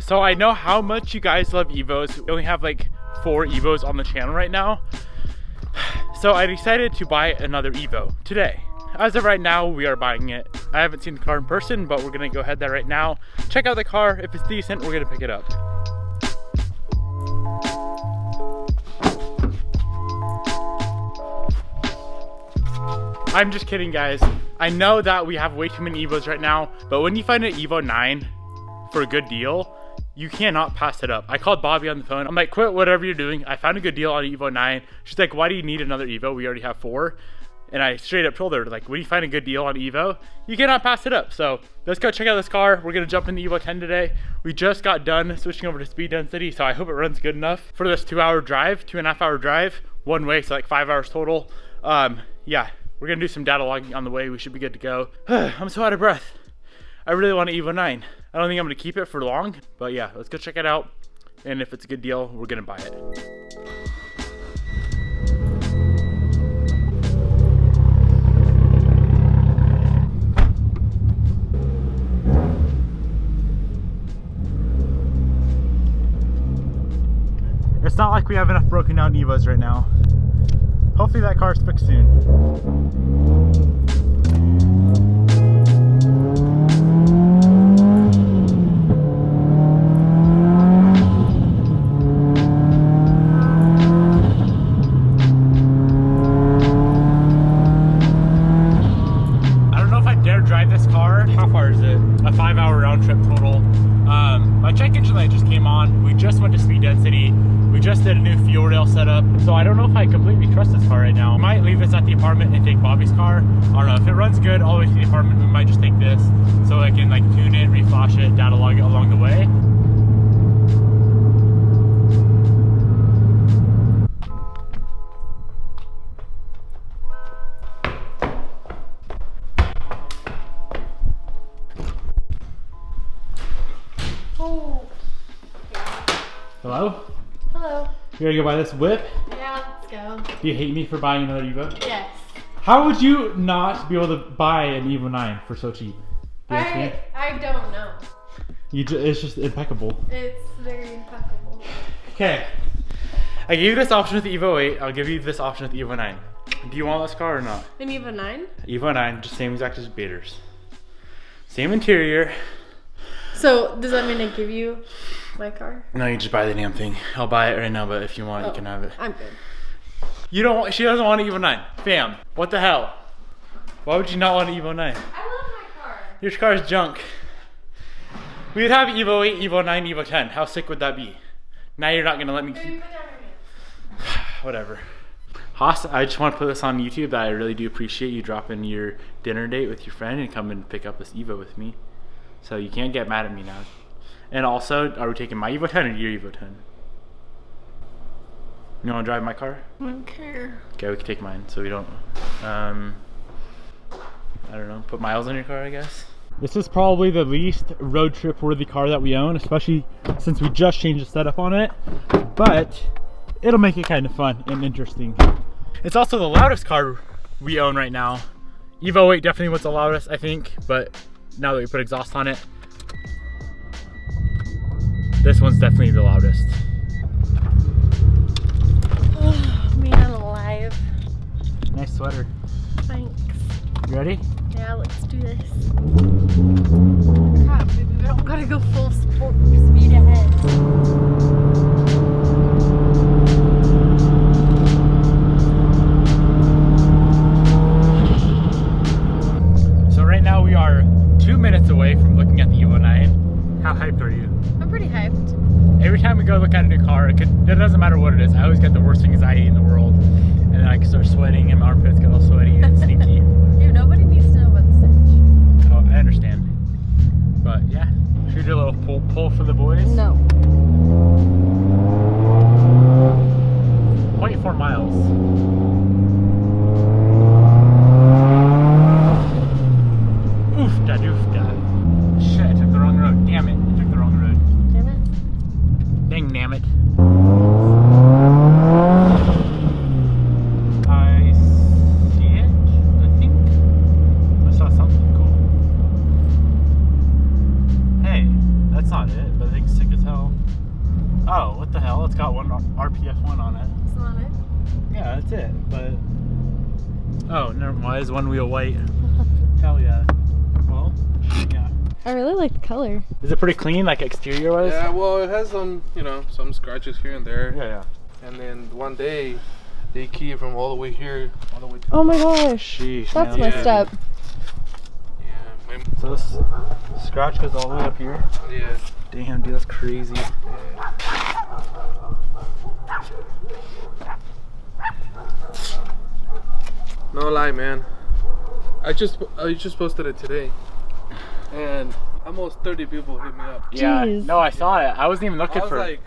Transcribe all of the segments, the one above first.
So I know how much you guys love Evos. We only have like 4 Evos on the channel right now. So I decided to buy another Evo today. As of right now, we are buying it. I haven't seen the car in person, but we're gonna go ahead there right now. Check out the car. If it's decent, we're gonna pick it up. I'm just kidding, guys. I know that we have way too many Evos right now, but when you find an Evo 9 for a good deal, you cannot pass it up. I called Bobby on the phone. I'm like, quit whatever you're doing. I found a good deal on an Evo 9. She's like, why do you need another Evo? We already have 4. And I straight up told her, like, when you find a good deal on Evo, you cannot pass it up. So let's go check out this car. We're gonna jump in the Evo 10 today. We just got done switching over to speed density, so I hope it runs good enough for this 2-hour drive, 2.5-hour drive, one way, so like 5 hours total. Yeah, we're gonna do some data logging on the way. We should be good to go. I'm so out of breath. I really want an Evo 9. I don't think I'm gonna keep it for long, but yeah, let's go check it out. And if it's a good deal, we're gonna buy it. It's not like we have enough broken down Evos right now. Hopefully that car's fixed soon. I don't know if I dare drive this car. How far is it? A 5-hour round trip total. My check engine light just came on. We just went to speed density. We just did a new fuel rail setup. So I don't know if I completely trust this car right now. I might leave this at the apartment and take Bobby's car. I don't know, if it runs good all the way to the apartment, we might just take this so I can like tune it, reflash it, data log it along the way. Oh. Hello? Hello. You ready to go buy this whip? Yeah, let's go. Do you hate me for buying another Evo? Yes. How would you not be able to buy an Evo 9 for so cheap? I don't know. It's just impeccable. It's very impeccable. Okay. I gave you this option with the Evo 8. I'll give you this option with the Evo 9. Do you want this car or not? An Evo 9? Evo 9, just same exact as Bader's. Same interior. So, does that mean I give you my car? No, you just buy the damn thing. I'll buy it right now, but if you want, you can have it. I'm good. You don't want, she doesn't want an Evo 9. Fam, what the hell? Why would you not want an Evo 9? I love my car. Your car is junk. We would have Evo 8, Evo 9, Evo 10. How sick would that be? Now you're not gonna let me keep... Maybe put down your hand. Whatever. Haas, I just want to put this on YouTube that I really do appreciate you dropping your dinner date with your friend and come and pick up this Evo with me. So you can't get mad at me now. And also, are we taking my Evo 10 or your Evo 10? You want to drive my car? I don't care. Okay, we can take mine so we don't, I don't know, put miles on your car, I guess. This is probably the least road trip worthy car that we own, especially since we just changed the setup on it. But it'll make it kind of fun and interesting. It's also the loudest car we own right now. Evo 8 definitely was the loudest, I think, but now that we put exhaust on it, this one's definitely the loudest. Oh, man alive. Nice sweater. Thanks. You ready? Yeah, let's do this. Crap, baby, we don't gotta go full sport speed ahead. So right now we are 2 minutes away from looking at the Evo 9. How hyped are you? I'm pretty hyped. Every time we go look at a new car, it doesn't matter what it is. I always get the worst anxiety in the world. And then I can start sweating and my armpits get all sweaty and stinky. Dude, nobody needs to know about the stench. Oh, I understand. But yeah, should we do a little pull for the boys? No. 0.4 miles. Oofda doofda. Shit, I took the wrong road. Damn it, I took the wrong road. Damn it. Dang damn it. I see it, I think. I saw something cool. Hey, that's not it, but I think sick as What the hell? It's got one RPF1 on it. It's not it. Yeah, that's it. But oh, never mind. It's one wheel white. Hell yeah. Well, yeah. I really like the color. Is it pretty clean, like exterior wise? Yeah, well, it has some, you know, some scratches here and there. Yeah, yeah. And then one day, they key from all the way here, all the way to Oh my gosh. Sheesh, That's man. messed up. Yeah, So this scratch goes all the way up here. yeah. Damn, dude, that's crazy. No lie, man. I just posted it today, and almost 30 people hit me up. Yeah, Jeez. no, I saw it. I wasn't even I looking was for like,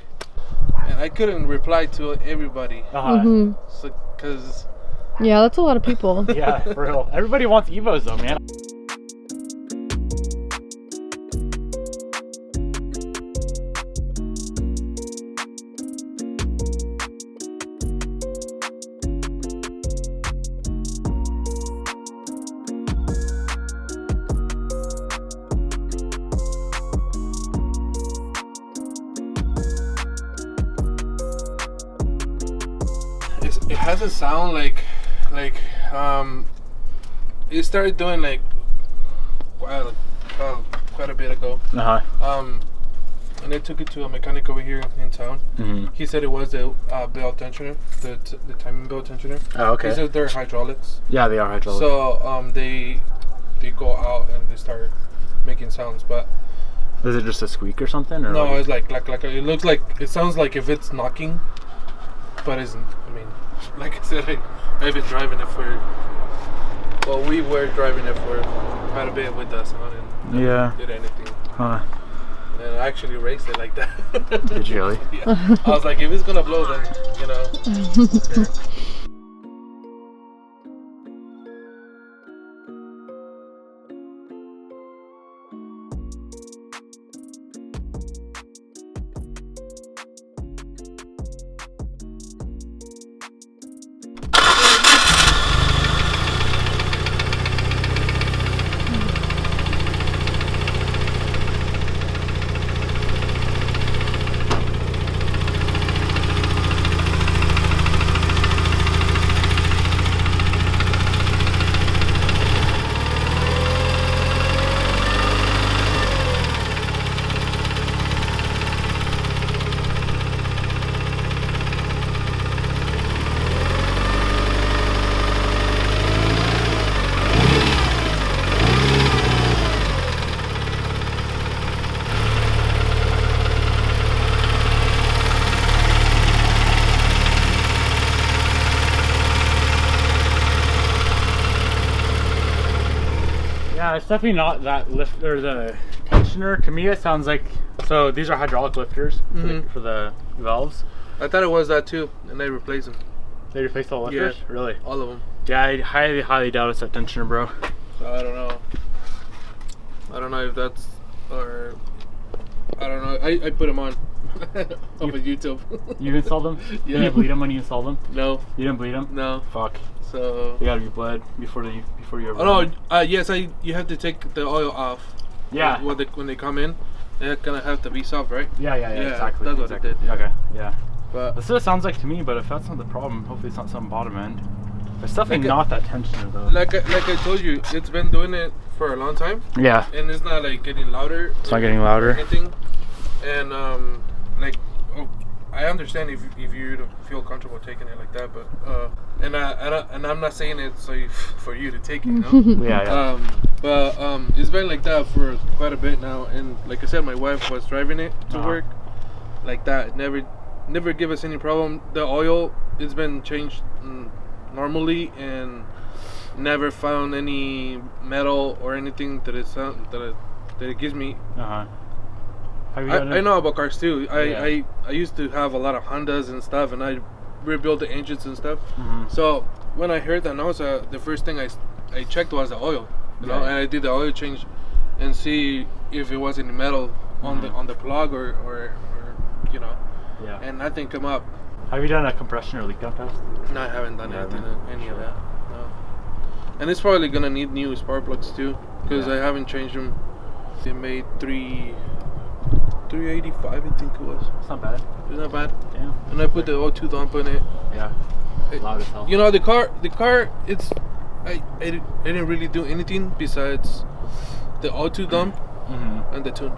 and I couldn't reply to everybody, Mm-hmm. so, cause Yeah, that's a lot of people. Yeah, for real. Everybody wants Evos though, man. it has a sound like it started doing like quite a bit ago. And I took it to a mechanic over here in town. Mm-hmm. He said it was the belt tensioner, the timing belt tensioner. Oh, okay. He said they're hydraulics. Yeah, they are hydraulic. So they go out and they start making sounds, but is it just a squeak or something? Or no, like... it's like it looks like, it sounds like if it's knocking, but isn't. I mean, like I said, I've been driving it for. Well, we were driving it for quite a bit with us on, and yeah, did anything. Huh. And I actually raced it like that. Did you really? Yeah. I was like, if it's gonna blow, then you know. Okay. Yeah, it's definitely not that lift or the tensioner. To me, it sounds like, so these are hydraulic lifters for the valves. I thought it was that too, and they replaced them. They replaced all the lifters? Yeah. Really? All of them. Yeah, I highly doubt it's that tensioner, bro. So I don't know. I don't know if that's, or I don't know. I put them on off of YouTube. You installed them? Yeah. Did you bleed them when you installed them? No. You didn't bleed them? No. Fuck. So. They gotta be bled before you ever. Oh no! Yes, you have to take the oil off. Yeah. When they come in, they're gonna have to be soft, right? Yeah, exactly. That's what exactly. it did. Okay, yeah. But That's what it sounds like to me, but if that's not the problem, hopefully it's not some bottom end. It's definitely Like not that tensioner though. like I told you, it's been doing it for a long time, Yeah. and it's not like getting louder. It's not getting louder. Anything, and like, I understand if you don't feel comfortable taking it like that, but and I'm not saying it so for you to take it, you know. Yeah. But it's been like that for quite a bit now, and like I said, my wife was driving it to work like that. Never give us any problem. The oil, it's been changed normally, and never found any metal or anything that it gives me. I know about cars too. I used to have a lot of Hondas and stuff, and I rebuilt the engines and stuff. So when I heard that noise, the first thing I checked was the oil, you know, and I did the oil change and see if it was any metal on the plug or you know. Yeah. And nothing come up. Have you done a compression or leak dump test? No, I haven't done any of that. No. And it's probably gonna need new spark plugs too, because I haven't changed them. They made three 385, I think it was. It's not bad. It's not bad. Damn. And I put the O2 dump in it. Yeah. Loud as hell. You know, the car, it's, I didn't really do anything besides the O2 dump and the tune.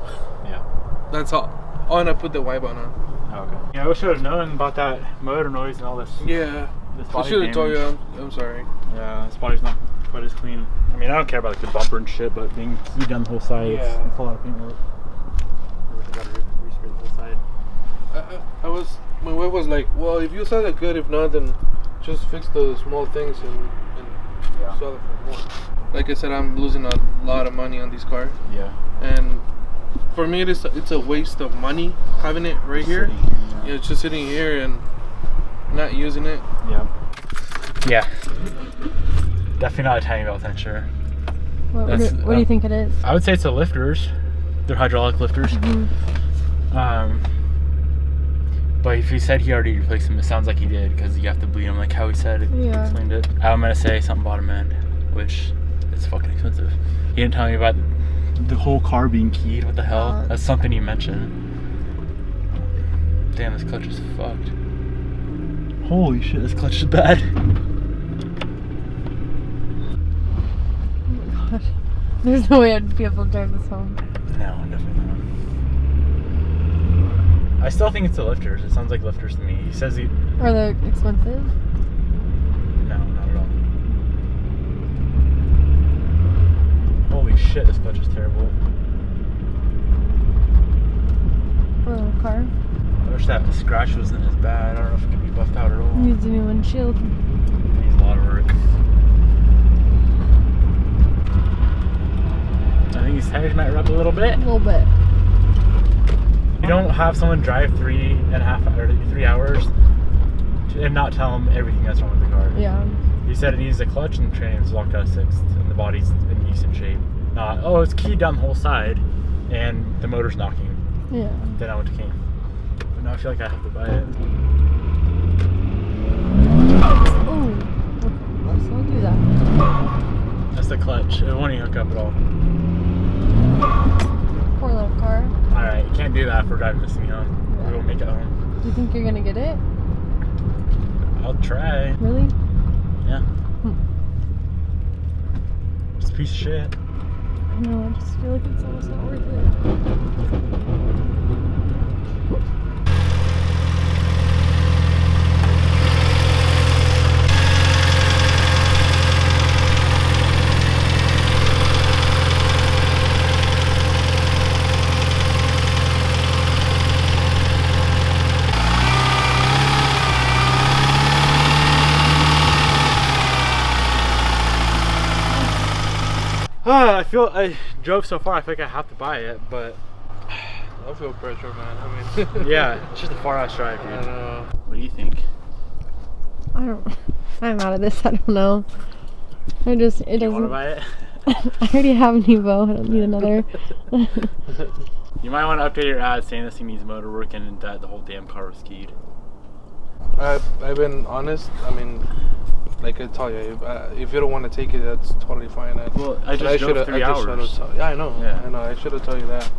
Yeah. That's all. Oh, and I put the Y button on. Oh, okay. Yeah, we should have known about that motor noise and all this. Yeah. This I body should have told you. damage. I'm sorry. Yeah, this body's not quite as clean. I mean, I don't care about like the bumper and shit, but being keyed down the whole side, Yeah. it's a lot of paintwork. We gotta respray the whole side. My wife was like, well, if you sell it good, if not, then just fix the small things and sell it for more. Like I said, I'm losing a lot of money on this car. Yeah. And for me, it's a waste of money having it right here. Yeah. It's just sitting here and not using it. Yeah. Yeah. Definitely not a tiny belt tensure. What do you think it is? I would say it's the lifters. They're hydraulic lifters. But if he said he already replaced them, it sounds like he did because you have to bleed them like how he said it. Yeah. Explained it. I'm gonna say something bottom end, which is fucking expensive. He didn't tell me about the whole car being keyed. What the hell? That's something he mentioned. Damn, this clutch is fucked. Holy shit, this clutch is bad. Oh my god. There's no way I'd be able to drive this home. No, definitely not. I still think it's the lifters. It sounds like lifters to me. He says he... Are they expensive? No, not at all. Holy shit, this clutch is terrible. For a car? I wish that scratch wasn't as bad. I don't know if it could be buffed out at all. Needs a new windshield. It needs a lot of work. I think these tires might rub a little bit. A little bit. You don't have someone drive 3 hours and not tell them everything that's wrong with the car. Yeah. He said it needs a clutch and the train's locked out of 6th and the body's in decent shape. Not, oh, it's keyed down the whole side and the motor's knocking. Yeah. Then I went to King. But now I feel like I have to buy it. Oh. Let's not do that. That's the clutch. It won't even hook up at all. Poor little car. Alright, you can't do that if we're driving this thing home. Yeah. We won't make it home. Do you think you're gonna get it? I'll try. Really? Yeah. It's a piece of shit. No, I just feel like it's almost not worth it. I drove so far, I feel like I have to buy it, but I feel pressure, man. I mean, yeah, it's just a far ass drive, dude. I know. What do you think? I'm out of this. I don't know. It You doesn't. want to buy it? I already have an Evo. I don't need another. You might want to update your ad saying this thing needs motor work and that the whole damn car was keyed. I've been honest. I mean, like I tell you, if you don't want to take it, that's totally fine. Well, I just drove 3 hours. Yeah, I know. Yeah. I know. I should have told you that.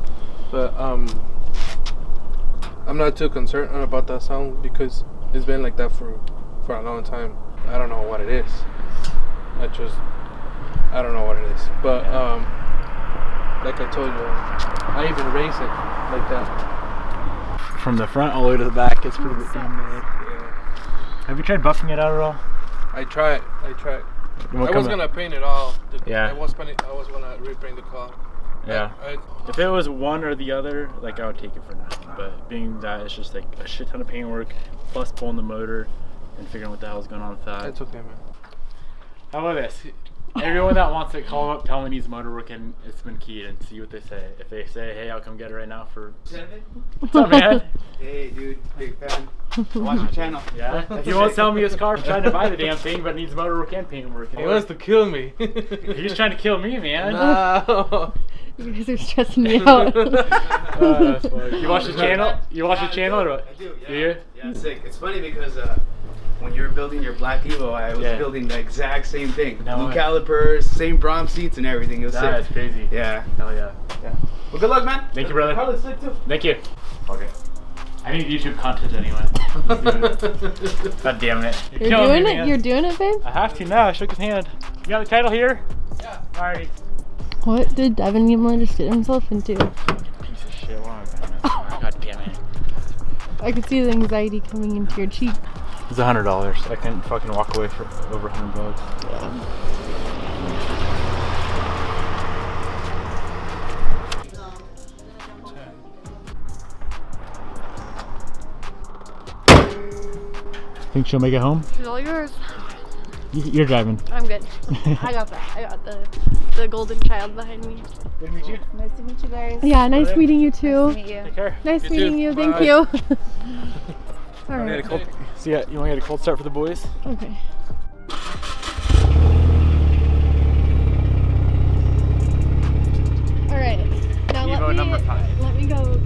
But I'm not too concerned about that sound because it's been like that for a long time. I don't know what it is. I don't know what it is. But like I told you, I even raise it like that. From the front all the way to the back, it's pretty good. Yeah. Have you tried buffing it out at all? I tried. I was gonna paint it all. Yeah. I was gonna repaint the car. Yeah. If it was one or the other, like I would take it for nothing. But being that it's just like a shit ton of paintwork, plus pulling the motor and figuring what the hell's going on with that. That's okay, man. How about this? Everyone that wants it, call them up, tell them it needs motor work and it's been keyed and see what they say. If they say, hey, I'll come get it right now for... What's up, man? Hey, dude, big fan. Watch your channel. Yeah? He won't sell me his car for trying to buy the damn thing, but needs motor work and paint work. He wants to kill me. He's trying to kill me, man. No. You guys are stressing me out. That's funny. You watch the channel? You watch the channel or what? I do, yeah. Do you? Yeah, it's sick. It's funny because when you were building your black Evo, I was Yeah. building the exact same thing. No New way. calipers, same Brom seats and everything. It was That is sick. crazy. Yeah. Hell yeah. Yeah. Well, good luck, man. Thank you, brother. Car looks sick too. Thank you. Okay. I need YouTube content anyway. God damn it. You're killing doing me, it? man. You're doing it, babe? I have to now. I shook his hand. You got the title here? Yeah. Alrighty. What did Devin Niemela just get himself into? Piece of shit. What am I doing? God damn it. I could see the anxiety coming into your cheek. It's $100. I couldn't fucking walk away for over $100. Think she'll make it home? She's all yours. You're driving. I'm good. I got that. I got the golden child behind me. Good to meet you. Nice to meet you guys. Yeah, nice Brother. meeting you Nice too. to meet you. Take care. Nice You meeting too. you. Thank Bye. you. All I need a right. cold. So yeah, you want to get a cold start for the boys? Okay. All right. Now Evo number 5. Let me go.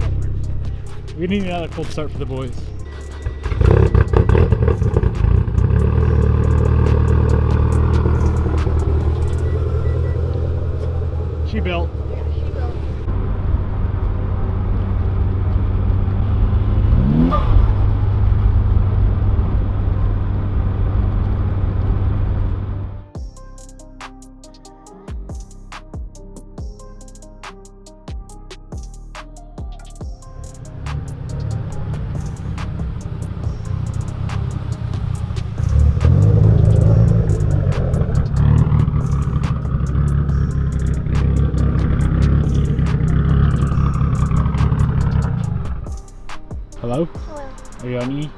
We need another cold start for the boys. She built. Hello? Hello. Are you on E?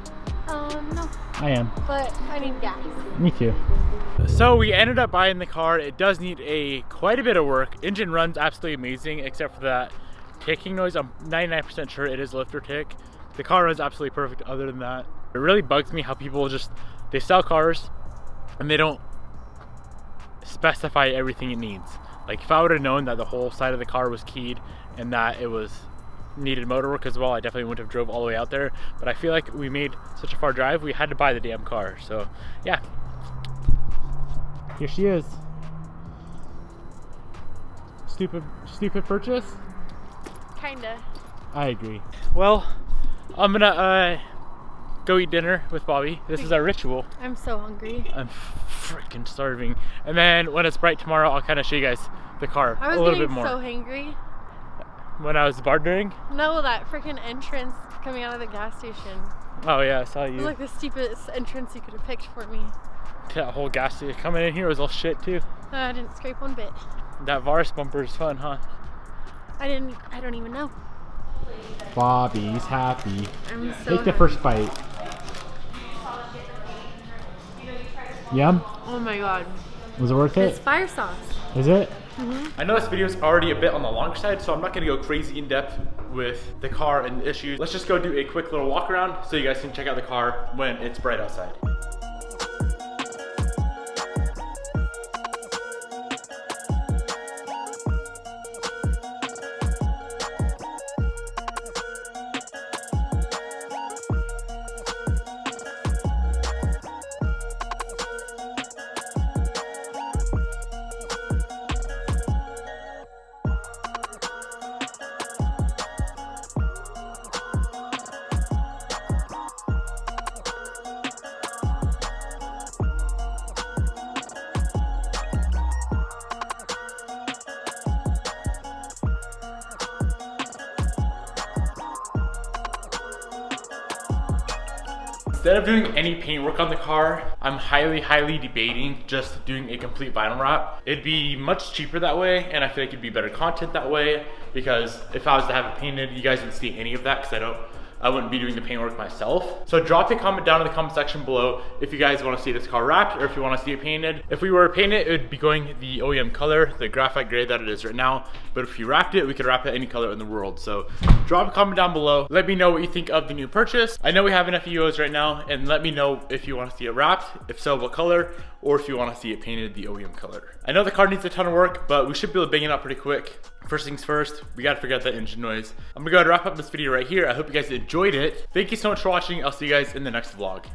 No, I am. but I need gas. Me too. So we ended up buying the car. It does need quite a bit of work. Engine runs absolutely amazing except for that ticking noise. I'm 99% sure it is lifter tick. The car runs absolutely perfect other than that. It really bugs me how people they sell cars and they don't specify everything it needs. Like if I would have known that the whole side of the car was keyed and that it needed motor work as well, I definitely wouldn't have drove all the way out there. But I feel like we made such a far drive, we had to buy the damn car. So yeah, here she is. Stupid purchase? Kinda. I agree. Well, I'm gonna go eat dinner with Bobby. This is our ritual. I'm so hungry. I'm freaking starving. And then when it's bright tomorrow, I'll kind of show you guys the car I was a little getting bit more. so hangry. When I was bartering? No, that freaking entrance coming out of the gas station. Oh yeah, I saw It was you. like the steepest entrance you could have picked for me. That whole gas station coming in here was all shit too. I didn't scrape one bit. That Vars bumper is fun, huh? I don't even know. Bobby's happy. I'm so Take the first bite. Yum? Oh my god. Was it worth It's it? fire sauce. Is it? I know this video is already a bit on the longer side, so I'm not gonna go crazy in depth with the car and the issues. Let's just go do a quick little walk around so you guys can check out the car when it's bright outside. Instead of doing any paint work on the car, I'm highly debating just doing a complete vinyl wrap. It'd be much cheaper that way, and I feel like it'd be better content that way, because if I was to have it painted, you guys wouldn't see any of that because I wouldn't be doing the paint work myself. So drop a comment down in the comment section below if you guys want to see this car wrapped or if you want to see it painted. If we were to paint it, it would be going the OEM color, the graphite gray that it is right now. But if you wrapped it, we could wrap it any color in the world. So drop a comment down below. Let me know what you think of the new purchase. I know we have enough EOs right now, and let me know if you want to see it wrapped, if so, what color, or if you want to see it painted the OEM color. I know the car needs a ton of work, but we should be able to bang it out pretty quick. First things first, we gotta figure out that engine noise. I'm gonna go ahead and wrap up this video right here. I hope you guys enjoyed it. Thank you so much for watching. I'll see you guys in the next vlog.